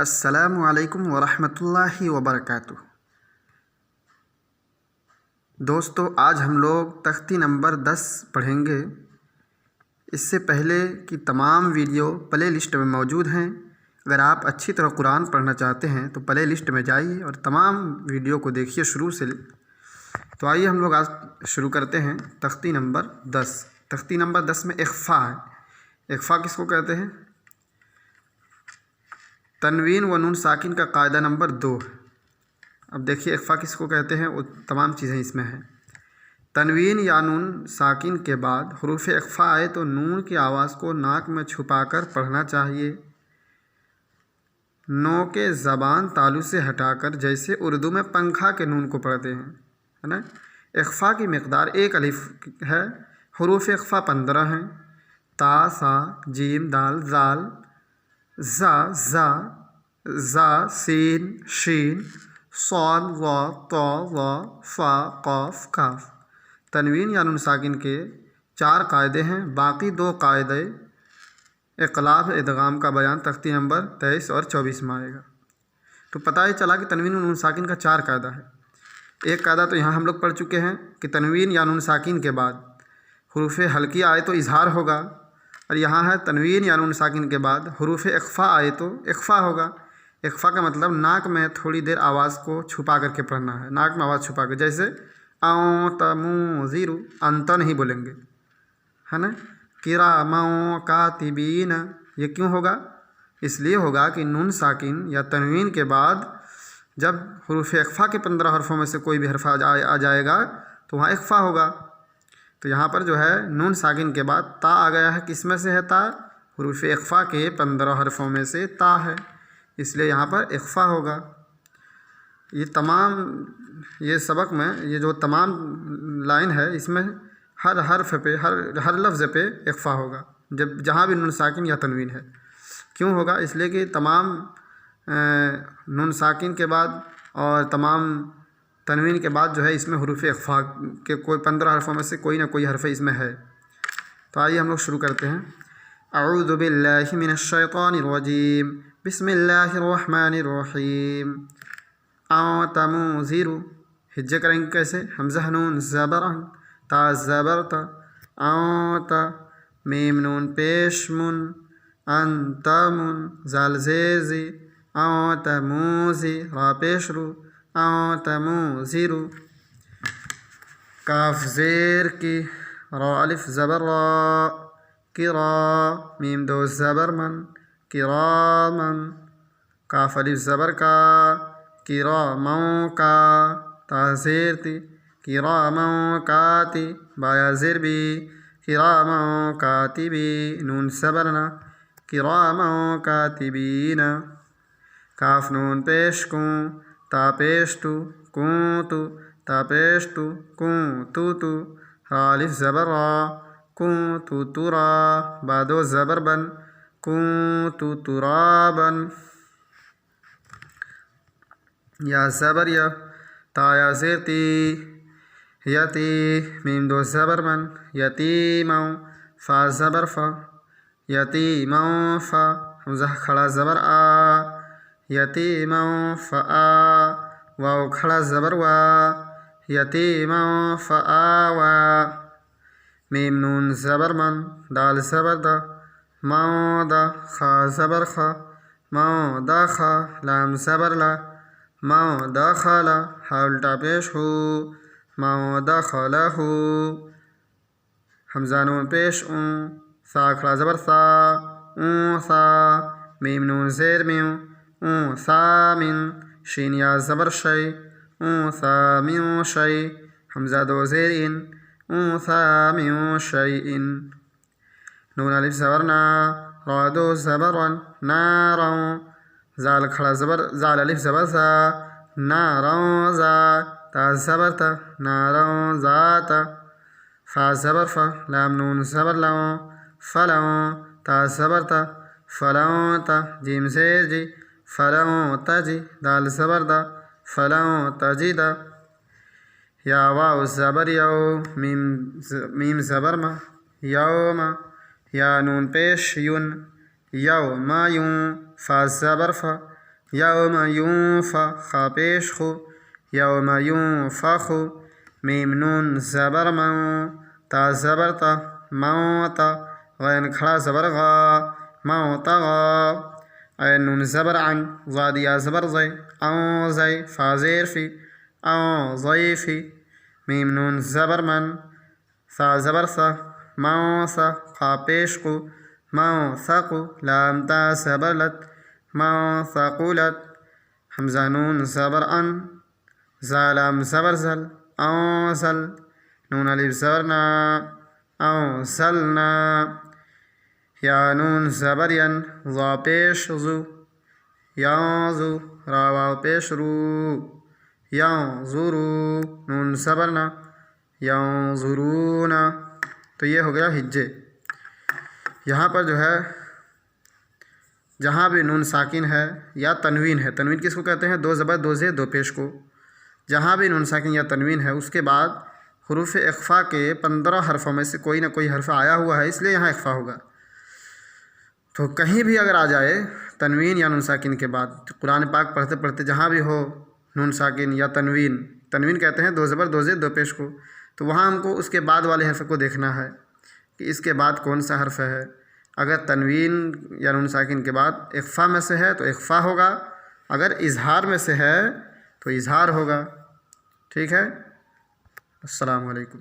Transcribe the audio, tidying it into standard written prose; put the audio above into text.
السلام علیکم ورحمۃ اللہ وبرکاتہ۔ دوستو، آج ہم لوگ تختی نمبر 10 پڑھیں گے۔ اس سے پہلے کی تمام ویڈیو پلے لسٹ میں موجود ہیں۔ اگر آپ اچھی طرح قرآن پڑھنا چاہتے ہیں تو پلے لسٹ میں جائیے اور تمام ویڈیو کو دیکھیے شروع سے۔ تو آئیے ہم لوگ آج شروع کرتے ہیں تختی نمبر 10۔ تختی نمبر 10 میں اخفا ہے۔ اخفا کس کو کہتے ہیں؟ تنوین و نون ساکن کا قاعدہ نمبر 2۔ اب دیکھیے اخفا کس کو کہتے ہیں، وہ تمام چیزیں اس میں ہیں۔ تنوین یا نون ساکن کے بعد حروف اخفا آئے تو نون کی آواز کو ناک میں چھپا کر پڑھنا چاہیے، نو کے زبان تالو سے ہٹا کر، جیسے اردو میں پنکھا کے نون کو پڑھتے ہیں، ہے نا۔ اخفا کی مقدار 1 الف ہے۔ حروف اخفا 15 ہیں: تا، سا، جیم، دال، ذال، زا، زا، زا، سین، شین، صاد، ضا، طا، ظا، فا، قاف، کاف۔ تنوین یا نون ساکن کے 4 قاعدے ہیں۔ باقی 2 قاعدے اقلاب ادغام کا بیان تختی نمبر 23 اور 24 میں آئے گا۔ تو پتہ ہی چلا کہ تنوین و نون ساکن کا 4 قاعدہ ہے۔ ایک قاعدہ تو یہاں ہم لوگ پڑھ چکے ہیں کہ تنوین یا نون ساکن کے بعد حروف ہلکی آئے تو اظہار ہوگا، اور یہاں ہے تنوین یا نون ساکن کے بعد حروف اخفا آئے تو اخفا ہوگا۔ اخفا کا مطلب ناک میں تھوڑی دیر آواز کو چھپا کر کے پڑھنا ہے، ناک میں آواز چھپا کر، جیسے تموزیرو، انت نہیں بولیں گے، ہے نا۔ کراماں کاتبین، یہ کیوں ہوگا؟ اس لیے ہوگا کہ نون ساکن یا تنوین کے بعد جب حروف اخفا کے 15 حرفوں میں سے کوئی بھی حرف آ جائے گا تو وہاں اخفا ہوگا۔ تو یہاں پر جو ہے نون ساکن کے بعد تا آ گیا ہے، کس میں سے ہے تا؟ حروف اخفا کے 15 حرفوں میں سے تا ہے، اس لیے یہاں پر اخفا ہوگا۔ یہ سبق میں یہ جو تمام لائن ہے، اس میں ہر حرف پہ ہر لفظ پہ اخفا ہوگا، جہاں بھی نون ساکن یا تنوین ہے۔ کیوں ہوگا؟ اس لیے کہ تمام نون ساکن کے بعد اور تمام تنوین کے بعد جو ہے اس میں حروف اخفا کے کوئی 15 حرفوں میں سے کوئی نہ کوئی حرف اس میں ہے۔ تو آئیے ہم لوگ شروع کرتے ہیں۔ اعوذ باللہ من الشیطان الرجیم، بسم اللہ الرحمن الرحیم۔ تموزیرو، ہجے کریں گے کیسے؟ حمزہ نون زبر، تا زبر تا، تا، میم نون پیش من، انتمن، زال زیزی، تموزی، را پیش رو، تموزیرو۔ کاف زیر کی، را الف زبر را، کرا، میم 2 زبر من، کرامن، کاف الف زبر کا، کراموں کا، تا زیر تی، کراموں کاتی، بایا زیر بی، کراموں کاتبی، نون صبرنا، کراموں کاتبین۔ کاف نون پیش کوں، تا پیش تو، کوں تو، تا پیش تو، کوں تو، را الف زبر را، کوں تو ترا، با 2 زبر بن، کوں تو ترابن۔ یا زبر یا، تا یا زیر تی، یتی، میم 2 زبر من، یتیموں، فا زبر فا، یتیموں فا، حمزہ کھڑا زبر آ، یتیموں فا، واو کھڑا زبر وا، یتیموں فآوا، میم نون زبر من، دال زبر دا، مودا، خا زبر خا، مودا خا، لام زبر لا، مودخلا، ہا الٹا پیش ہو، مودخلہ، حمزہ نون پیش اون، سا کھڑا زبر سا، اون سا، میم نون زیر میوں، اون سا من، شین یا زبر شی، اون سا میوں شی، حمزہ 2 زیر ان، اون سا میوں شی ان۔ نون الف زبر نا، را 2 زبر ون، ناروں، زال کھڑا زبر، زال الف زبر زا، ناروں زا، تا زبر تا، ناروں ذات، فا زبر فا، لام نون زبر لوں، فلوں، تا زبر تا، فلوں تا، جیم زیر جی، فلوں تجی، دال زبر دا، فلوں تجیدہ۔ یا واو زبر یو، میم زبر ما، یوم، یا نون پیش یون، یوم یوں، فا زبر فا، یوم ینفخ خا پیش خو یوم ینفخ میم نون زبر مو تا زبر تا موتا غین کھڑا زبر غا موتغا عین نون زبر عن ضادیا زبر زی او زی فا زیر فی او ضیفی میم نون زبر من ثا زبر ثا موثا خا پیش قو موثقو لام تا زبر لت موثقلت حمزہ نون زبر ان زالام زبر زل او زل نون الف زبر نا او زلنا یا نون زبر ین ضا پیش زو یا زو را واو پیش رو یا زورو نون زبر نا یا زورونا. تو یہ ہو گیا ہجے. یہاں پر جو ہے جہاں بھی نون ساکن ہے یا تنوین ہے، تنوین کس کو کہتے ہیں؟ دو زبر دو زیر دو پیش کو. جہاں بھی نون ساکن یا تنوین ہے اس کے بعد حروف اخفا کے 15 حرفوں میں سے کوئی نہ کوئی حرف آیا ہوا ہے، اس لیے یہاں اخفا ہوگا. تو کہیں بھی اگر آ جائے تنوین یا نون ساکن کے بعد، قرآن پاک پڑھتے پڑھتے جہاں بھی ہو نون ساکن یا تنوین، تنوین کہتے ہیں دو زبر دو زیر دو پیش کو، تو وہاں ہم کو اس کے بعد والے حرف کو دیکھنا ہے کہ اس کے بعد کون سا حرف ہے. اگر تنوین یا نون ساکن کے بعد اخفا میں سے ہے تو اخفا ہوگا، اگر اظہار میں سے ہے تو اظہار ہوگا. ٹھیک ہے. السلام علیکم.